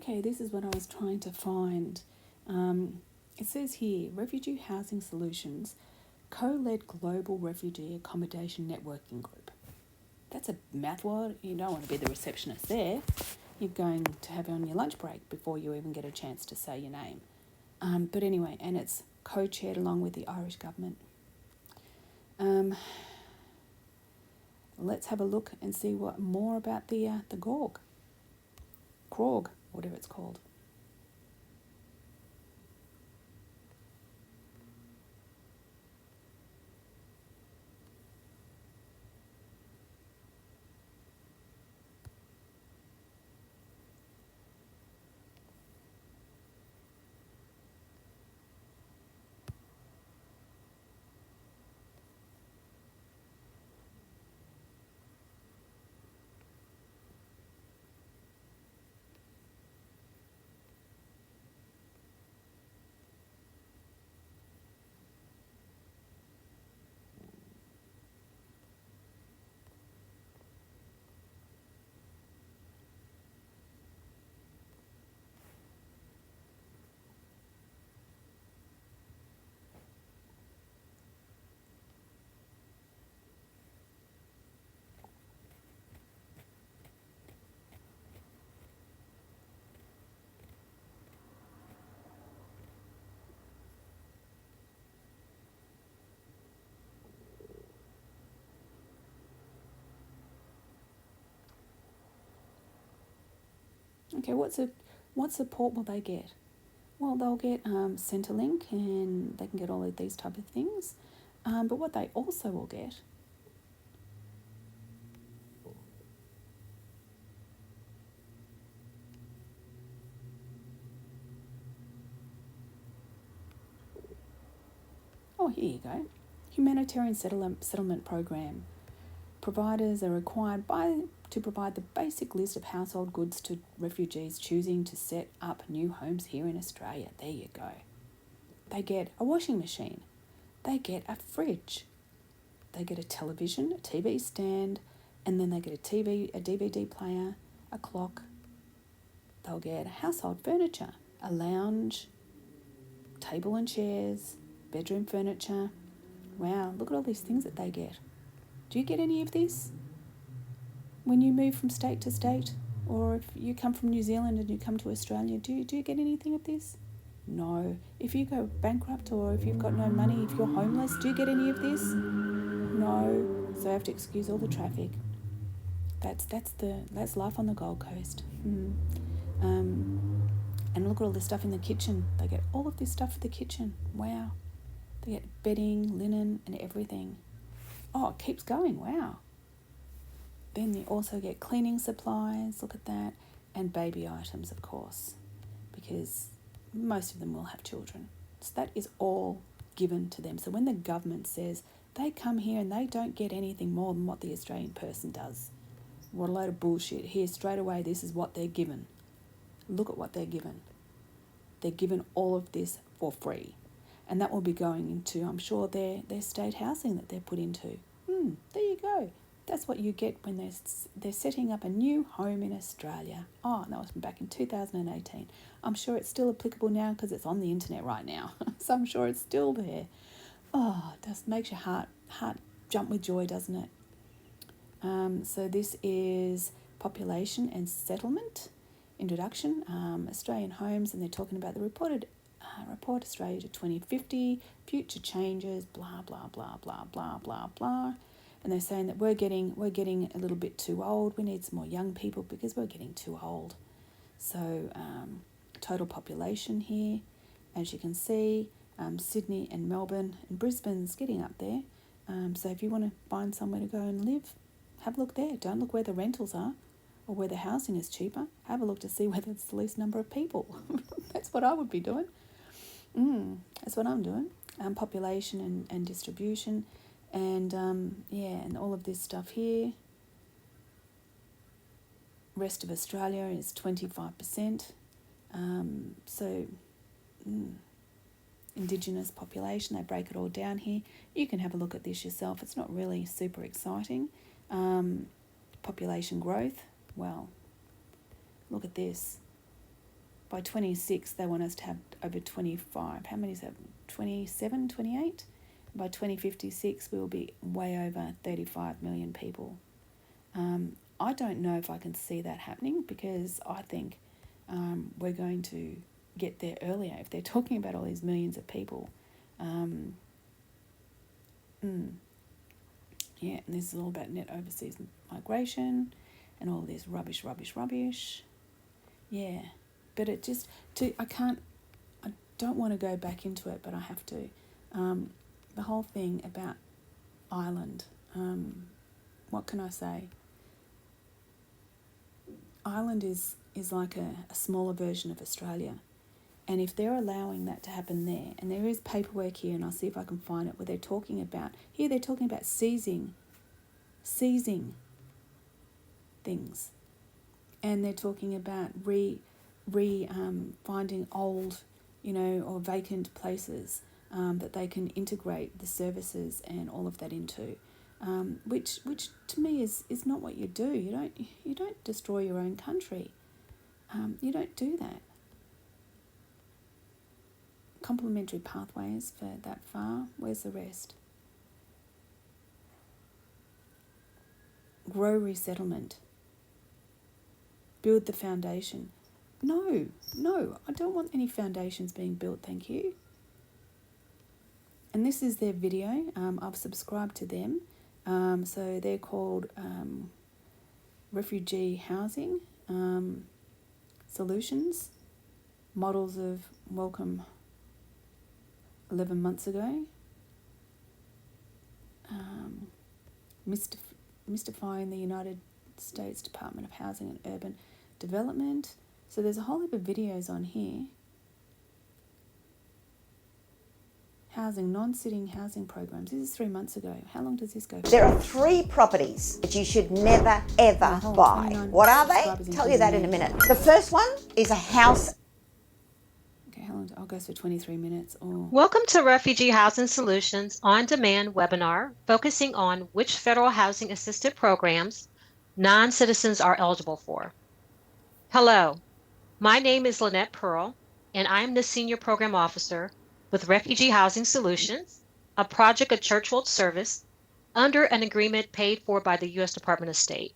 Okay, this is what I was trying to find. It says here, Refugee Housing Solutions, co-led global refugee accommodation networking group. That's a mouthword. You don't want to be the receptionist there. You're going to have it on your lunch break before you even get a chance to say your name. But anyway, and it's co-chaired along with the Irish government. Let's have a look and see what more about the CROG, whatever it's called. Okay, what support will they get? Well, they'll get Centrelink, and they can get all of these type of things. But what they also will get, oh, here you go, humanitarian settlement program. Providers are required to provide the basic list of household goods to refugees choosing to set up new homes here in Australia. There you go. They get a washing machine. They get a fridge. They get a television, a TV stand, and then they get a TV, a DVD player, a clock. They'll get household furniture, a lounge, table and chairs, bedroom furniture. Wow, look at all these things that they get. Do you get any of this when you move from state to state? Or if you come from New Zealand and you come to Australia, do you get anything of this? No. If you go bankrupt or if you've got no money, if you're homeless, do you get any of this? No. So I have to excuse all the traffic. That's life on the Gold Coast. And look at all this stuff in the kitchen. They get all of this stuff for the kitchen. Wow. They get bedding, linen, and everything. Oh, it keeps going. Wow. Then you also get cleaning supplies. Look at that. And baby items, of course, because most of them will have children. So that is all given to them. So when the government says they come here and they don't get anything more than what the Australian person does, what a load of bullshit. Here, straight away, this is what they're given. Look at what they're given. They're given all of this for free. And that will be going into, I'm sure, their state housing that they're put into. There you go. That's what you get when they're setting up a new home in Australia. Oh, that was back in 2018. I'm sure it's still applicable now because it's on the internet right now. So I'm sure it's still there. Oh, it just makes your heart jump with joy, doesn't it? So this is population and settlement introduction, Australian homes, and they're talking about the report Australia to 2050, future changes, blah blah blah blah blah blah blah, and they're saying that we're getting a little bit too old. We need some more young people because we're getting too old. So total population here, as you can see, Sydney and Melbourne and Brisbane's getting up there. So if you want to find somewhere to go and live, have a look there. Don't look where the rentals are or where the housing is cheaper. Have a look to see whether it's the least number of people. That's what I would be doing. That's what I'm doing. Population and distribution, and and all of this stuff here. Rest of Australia is 25%. Indigenous population, they break it all down here. You can have a look at this yourself. It's not really super exciting. Population growth, well, look at this. By 26, they want us to have over 25. How many is that? 27, 28? By 2056, we will be way over 35 million people. I don't know if I can see that happening, because I think we're going to get there earlier. If they're talking about all these millions of people. Yeah, and this is all about net overseas migration and all this rubbish. Yeah, but it just, I don't want to go back into it, but I have to. The whole thing about Ireland, what can I say? Ireland is like a smaller version of Australia. And if they're allowing that to happen there, and there is paperwork here, and I'll see if I can find it, where they're talking about seizing things. And they're talking about finding old, or vacant places that they can integrate the services and all of that into, which to me is not what you do. You don't destroy your own country. You don't do that. Complementary pathways for that far. Where's the rest? Grow resettlement. Build the foundation. No, I don't want any foundations being built, thank you. And this is their video. I've subscribed to them. So they're called Refugee Housing Solutions, Models of Welcome 11 months ago. Mystifying the United States Department of Housing and Urban Development. So there's a whole heap of videos on here. Housing, non-sitting housing programs. This is 3 months ago. How long does this go for? There are 3 properties that you should never, ever buy. What are they? Tell you that in a minute. The first one is a house. Okay, how long? I'll go for 23 minutes. Welcome to Refugee Housing Solutions on-demand webinar focusing on which federal housing assisted programs non-citizens are eligible for. Hello, my name is Lynette Pearl, and I'm the Senior Program Officer with Refugee Housing Solutions, a project of Church World Service under an agreement paid for by the U.S. Department of State.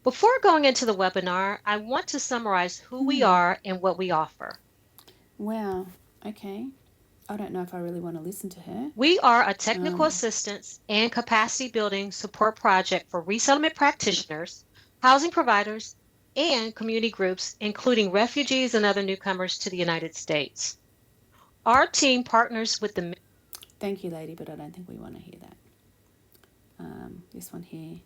Before going into the webinar, I want to summarize who we are and what we offer. Wow, okay. I don't know if I really want to listen to her. We are a technical assistance and capacity building support project for resettlement practitioners, housing providers, and community groups, including refugees and other newcomers to the United States. Our team partners with the... Thank you, lady, but I don't think we want to hear that. This one here.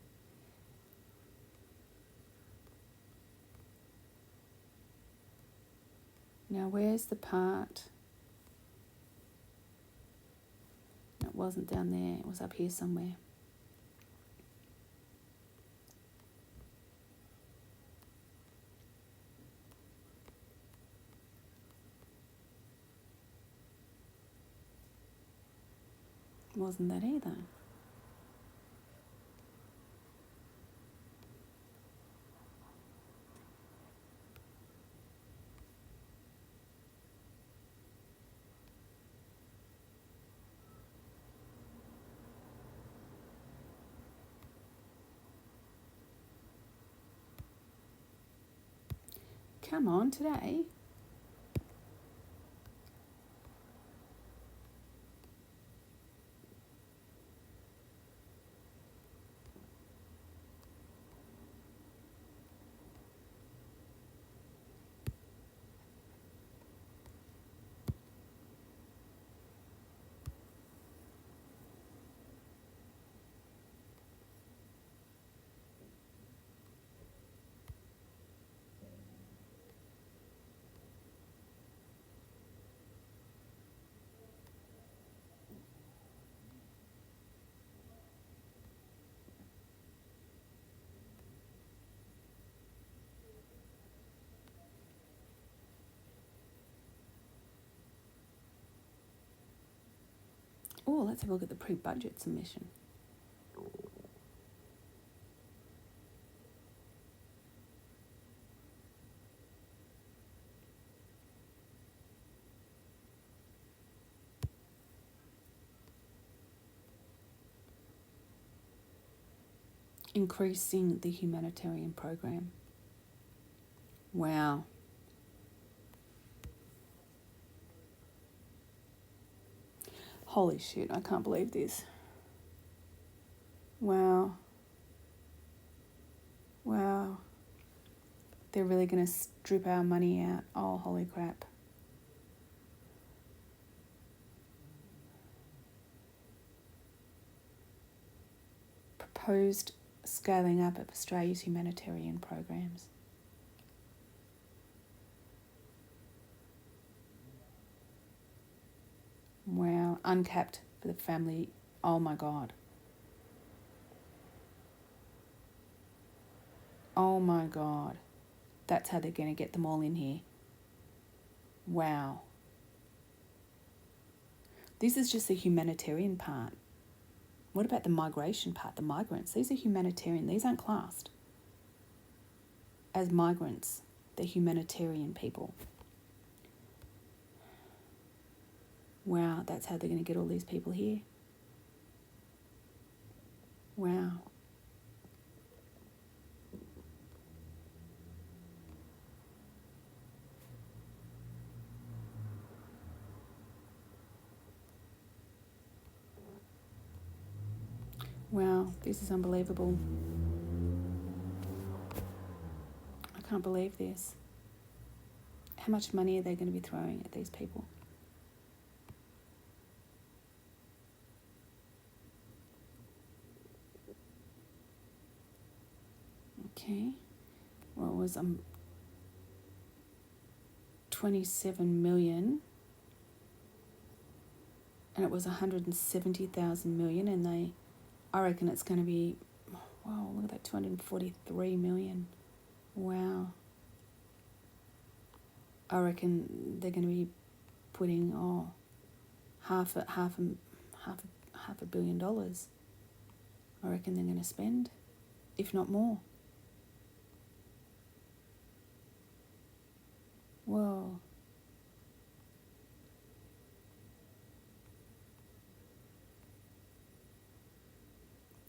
Now, where's the part? It wasn't down there. It was up here somewhere. Wasn't that either. Come on, today. Oh, let's have a look at the pre-budget submission. increasing the humanitarian program. Wow. Holy shit, I can't believe this. Wow. Wow. They're really going to strip our money out. Oh, holy crap. Proposed scaling up of Australia's humanitarian programs. Wow, uncapped for the family. Oh my God. Oh my God. That's how they're going to get them all in here. Wow. This is just the humanitarian part. What about the migration part, the migrants? These are humanitarian. These aren't classed as migrants. They're humanitarian people. Wow, that's how they're going to get all these people here. Wow. Wow, this is unbelievable. I can't believe this. How much money are they going to be throwing at these people? Okay. Well, it was 27 million. And it was 170,000 million, and I reckon it's going to be, wow, look at that, 243 million. Wow. I reckon they're going to be putting half a billion dollars. I reckon they're going to spend, if not more. Whoa.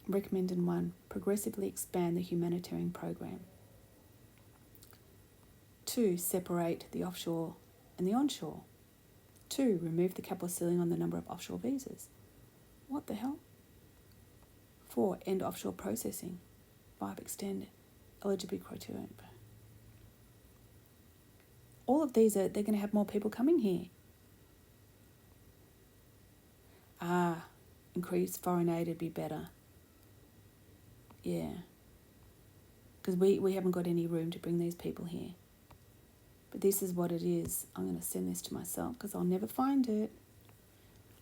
Recommended 1, progressively expand the humanitarian program. 2, separate the offshore and the onshore. 2, remove the capital ceiling on the number of offshore visas. What the hell? 4, end offshore processing. 5, extend eligibility criteria. All of these they're going to have more people coming here. Increase foreign aid would be better. Yeah. Because we haven't got any room to bring these people here. But this is what it is. I'm going to send this to myself because I'll never find it.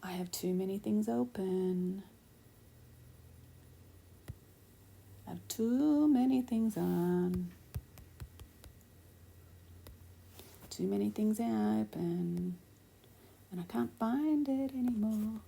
I have too many things open. I have too many things on. Too many things open. And I can't find it anymore.